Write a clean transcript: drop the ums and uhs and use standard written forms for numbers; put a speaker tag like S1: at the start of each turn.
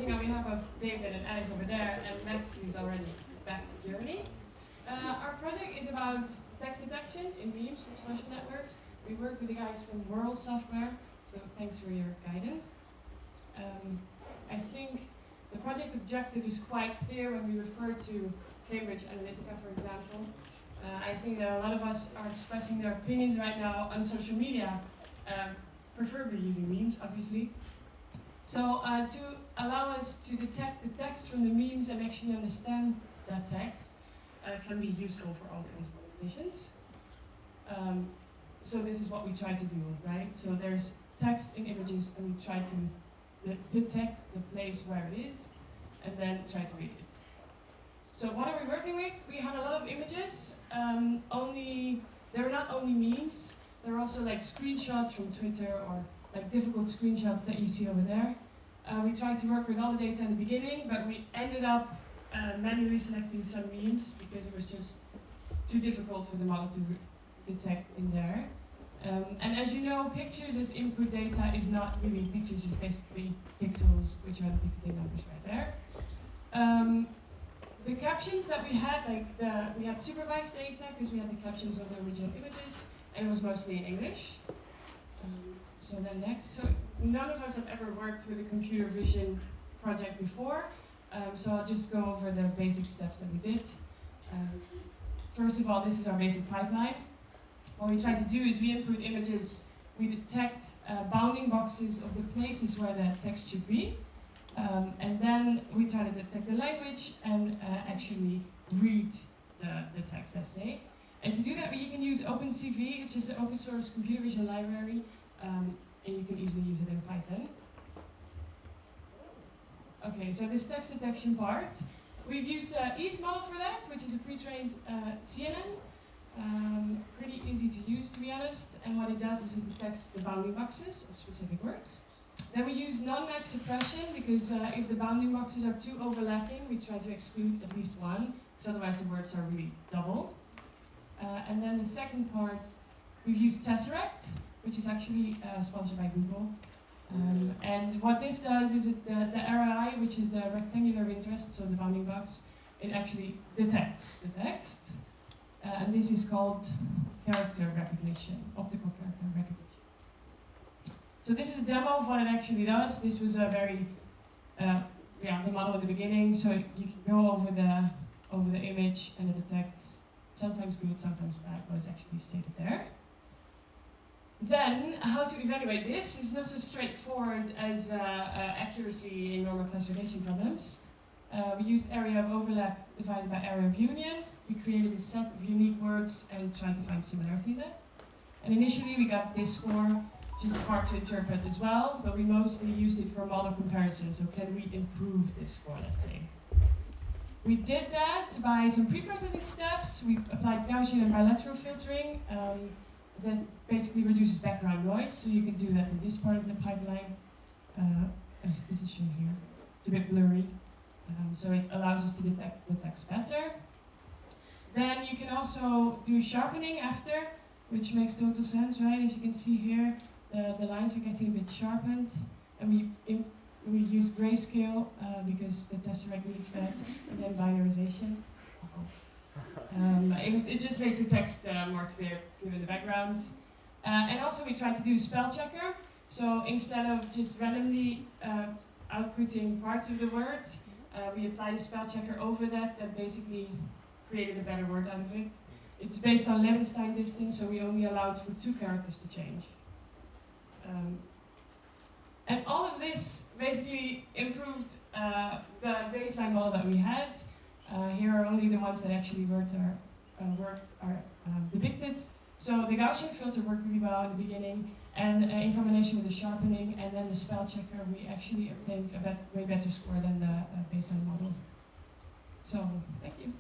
S1: seeing on behalf of David and Alex over there, and Max, who's already back to Germany. Our project is about text detection in memes from social networks. We work with the guys from Whirl Software, so thanks for your guidance. I think the project objective is quite clear when we refer to Cambridge Analytica, for example. I think that a lot of us are expressing their opinions right now on social media, preferably using memes, obviously. So to allow us to detect the text from the memes and actually understand that text can be useful for all kinds of organizations. So this is what we try to do, right? So there's text in images, and we try to detect the place where it is, and then try to read it. So what are we working with? We have a lot of images. They're not only memes, they're also like screenshots from Twitter or like difficult screenshots that you see over there. We tried to work with all the data in the beginning, but we ended up manually selecting some memes because it was just too difficult for the model to detect in there. And as you know, pictures as input data is not really pictures, it's basically pixels, which are the big numbers right there. The captions that we had, we had supervised data because we had the captions of the original images, and it was mostly in English. So then next, so none of us have ever worked with a computer vision project before, so I'll just go over the basic steps that we did. First of all, this is our basic pipeline. What we try to do is we input images, we detect bounding boxes of the places where the text should be, and then we try to detect the language and actually read the text, let's say. And to do that, you can use OpenCV. It's just an open source computer vision library, and you can easily use it in Python. Okay, so this text detection part, we've used EaseModel for that, which is a pre-trained CNN. Pretty easy to use, to be honest. And what it does is it detects the bounding boxes of specific words. Then we use non-match suppression because if the bounding boxes are too overlapping, we try to exclude at least one, because otherwise the words are really double. And then the second part, we've used Tesseract, which is actually sponsored by Google. And what this does is the RI, which is the rectangular of interest, so the bounding box, it actually detects the text. And this is called character recognition, optical character recognition. So this is a demo of what it actually does. This was a very, the model at the beginning, so you can go over the image and it detects sometimes good, sometimes bad, but it's actually stated there. Then, how to evaluate this is not so straightforward as accuracy in normal classification problems. We used area of overlap divided by area of union. We created a set of unique words and tried to find similarity in that. And initially we got this score, which is hard to interpret as well, but we mostly used it for model comparison, so can we improve this score, let's say. We did that by some pre-processing steps. We applied Gaussian and bilateral filtering that basically reduces background noise, so you can do that in this part of the pipeline. This is shown here. It's a bit blurry, so it allows us to detect the text better. Then you can also do sharpening after, which makes total sense, right? As you can see here, the lines are getting a bit sharpened, and we use grayscale because the Tesseract needs that, and then binarization. It just makes the text more clear given the background. And also we try to do spell checker. So instead of just randomly outputting parts of the word, we applied a spell checker over that basically created a better word out of it. It's based on Levenshtein distance, so we only allowed for 2 characters to change. And all of this basically improved the baseline model that we had. Here are only the ones that actually worked are depicted. So the Gaussian filter worked really well in the beginning, and in combination with the sharpening and then the spell checker, we actually obtained a way better score than the baseline model. So, thank you.